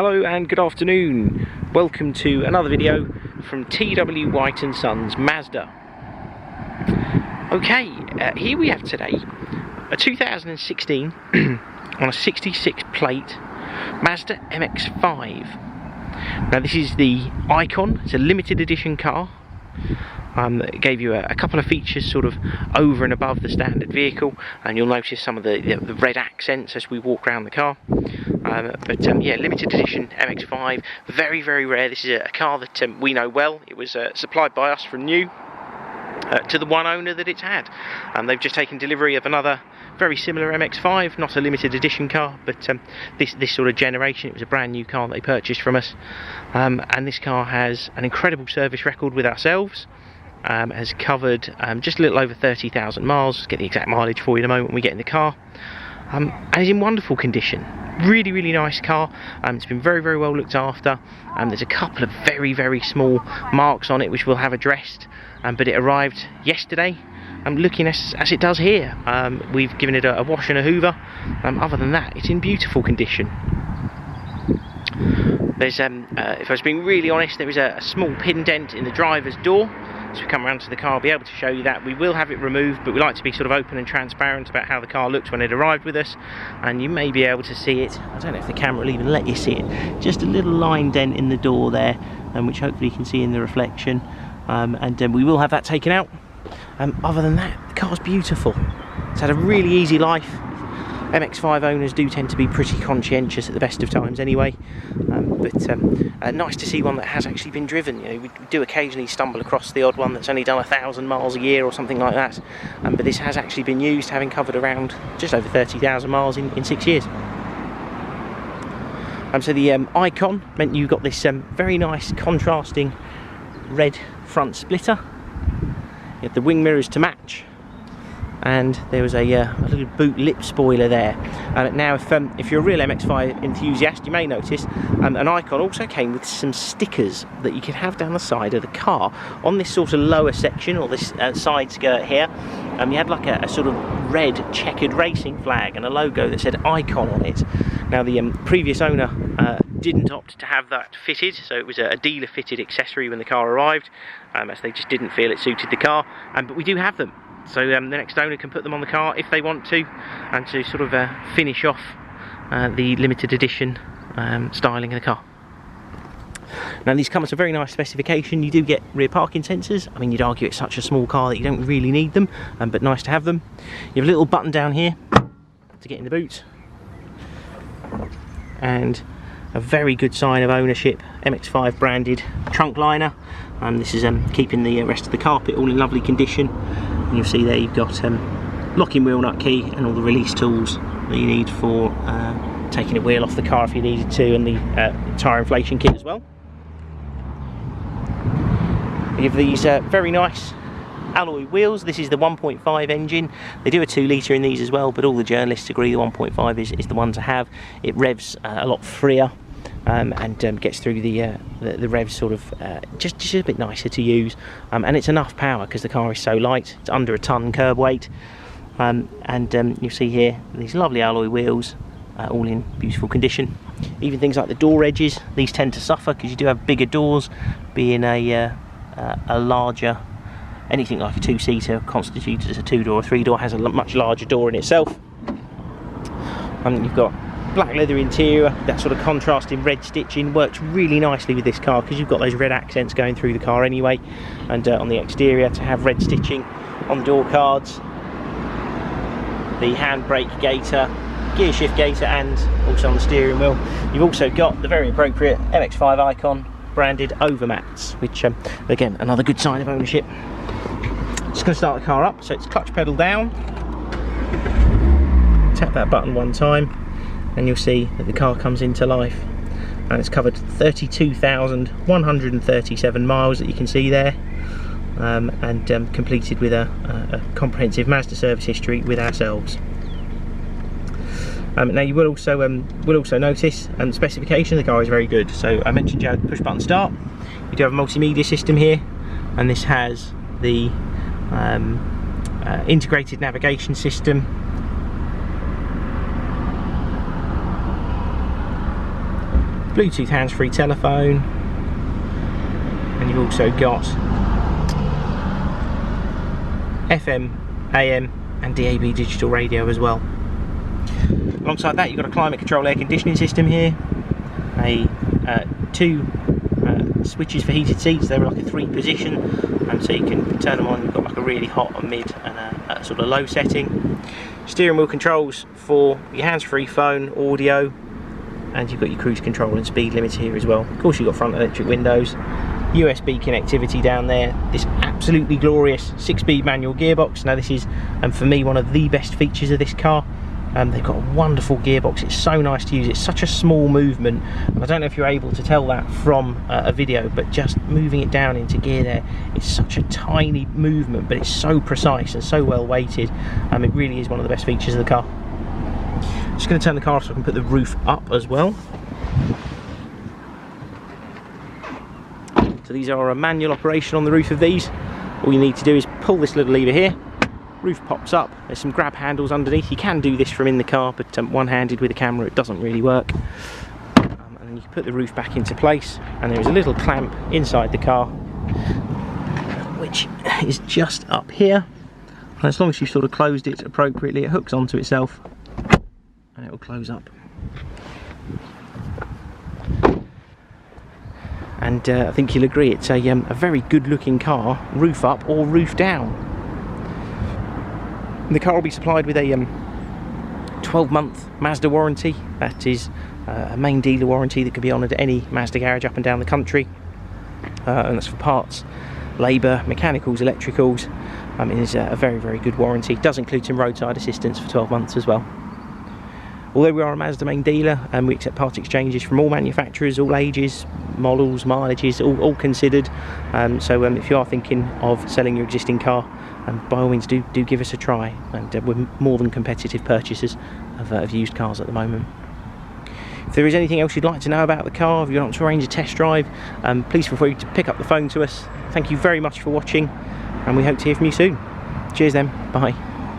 Hello and good afternoon. Welcome to another video from TW White & Sons Mazda. Okay, here we have today a 2016 on a 66 plate Mazda MX-5. Now this is the Icon. It's a limited edition car. It gave you a couple of features sort of over and above the standard vehicle, and you'll notice some of the red accents as we walk around the car. Yeah, limited edition MX-5, very rare. This is a car that we know well. It was supplied by us from new to the one owner that it's had. They've just taken delivery of another very similar MX-5, not a limited edition car, but this sort of generation. It was a brand new car they purchased from us, and this car has an incredible service record with ourselves. Has covered just a little over 30,000 miles. Let's get the exact mileage for you in a moment when we get in the car. And is in wonderful condition. Really nice car. It's been very well looked after. There's a couple of very small marks on it which we'll have addressed, but it arrived yesterday. Looking as it does here. We've given it a wash and a hoover. Other than that, it's in beautiful condition. There's, if I was being really honest, there is a small pin dent in the driver's door. So we come around to the car, I'll be able to show you that. We will have it removed, but we like to be sort of open and transparent about how the car looked when it arrived with us, and you may be able to see it. I don't know if the camera will even let you see it. Just a little line dent in the door there, which hopefully you can see in the reflection, and we will have that taken out. Other than that, the car's beautiful. It's had a really easy life. MX-5 owners do tend to be pretty conscientious at the best of times anyway, but nice to see one that has actually been driven. You know, we do occasionally stumble across the odd one that's only done 1,000 miles a year or something like that, but this has actually been used, having covered around just over 30,000 miles in 6 years. So the Icon meant you got this very nice contrasting red front splitter. You had the wing mirrors to match, and there was a little boot lip spoiler there. Now if you're a real MX-5 enthusiast, you may notice an Icon also came with some stickers that you could have down the side of the car. On this sort of lower section, or this side skirt here, you had like a sort of red checkered racing flag and a logo that said Icon on it. Now the previous owner didn't opt to have that fitted, so it was a dealer fitted accessory when the car arrived, as they just didn't feel it suited the car, but we do have them. So the next owner can put them on the car if they want to, and to sort of finish off the limited edition styling of the car. Now these come as a very nice specification. You do get rear parking sensors. I mean, you'd argue it's such a small car that you don't really need them, but nice to have them. You have a little button down here to get in the boot, and a very good sign of ownership, MX-5 branded trunk liner. This is keeping the rest of the carpet all in lovely condition. And you'll see there you've got locking wheel nut key and all the release tools that you need for taking a wheel off the car if you needed to, and the tyre inflation kit as well. We have these very nice alloy wheels. This is the 1.5 engine. They do a 2 litre in these as well, but all the journalists agree the 1.5 is the one to have. It revs a lot freer, and gets through the revs sort of just a bit nicer to use, and it's enough power because the car is so light. It's under a tonne curb weight, and you'll see here these lovely alloy wheels, all in beautiful condition. Even things like the door edges, these tend to suffer because you do have bigger doors, being a larger, anything like a 2-seater constituted as a 2-door or 3-door has a much larger door in itself. And you've got black leather interior. That sort of contrasting red stitching works really nicely with this car because you've got those red accents going through the car anyway, and on the exterior to have red stitching on the door cards, the handbrake gaiter, gear shift gaiter, and also on the steering wheel. You've also got the very appropriate MX-5 Icon branded overmats, which again, another good sign of ownership. Just going to start the car up, so it's clutch pedal down, tap that button one time, and you'll see that the car comes into life, and it's covered 32,137 miles that you can see there, and completed with a comprehensive Mazda service history with ourselves. Now you will also notice, and specification of the car is very good. So I mentioned you had push button start. You do have a multimedia system here, and this has the integrated navigation system, Bluetooth hands-free telephone, and you've also got FM, AM and DAB digital radio as well. Alongside that, you've got a climate control air conditioning system here, two switches for heated seats. They're like a 3-position, and so you can turn them on. You've got like a really hot, a mid and a sort of low setting. Steering wheel controls for your hands-free phone, audio, and you've got your cruise control and speed limiter here as well. Of course, you've got front electric windows, USB connectivity down there, this absolutely glorious 6-speed manual gearbox. Now this is, for me, one of the best features of this car. They've got a wonderful gearbox. It's so nice to use. It's such a small movement, and I don't know if you're able to tell that from a video, but just moving it down into gear there, it's such a tiny movement, but it's so precise and so well weighted. It really is one of the best features of the car. Just going to turn the car off so I can put the roof up as well. So these are a manual operation on the roof of these. All you need to do is pull this little lever here. Roof pops up. There's some grab handles underneath. You can do this from in the car, but one-handed with a camera it doesn't really work. And then you can put the roof back into place, and there is a little clamp inside the car which is just up here, and as long as you've sort of closed it appropriately, it hooks onto itself and it will close up. And I think you'll agree it's a very good looking car, roof up or roof down. The car will be supplied with a 12-month Mazda warranty. That is a main dealer warranty that can be honoured at any Mazda garage up and down the country, and that's for parts, labour, mechanicals, electricals. It is a very, very good warranty. It does include some roadside assistance for 12 months as well. Although we are a Mazda main dealer, and we accept part exchanges from all manufacturers, all ages, models, mileages, all considered. So if you are thinking of selling your existing car, by all means do give us a try, and we're more than competitive purchasers of used cars at the moment. If there is anything else you'd like to know about the car, if you want to arrange a test drive, please feel free to pick up the phone to us. Thank you very much for watching, and we hope to hear from you soon. Cheers then, bye.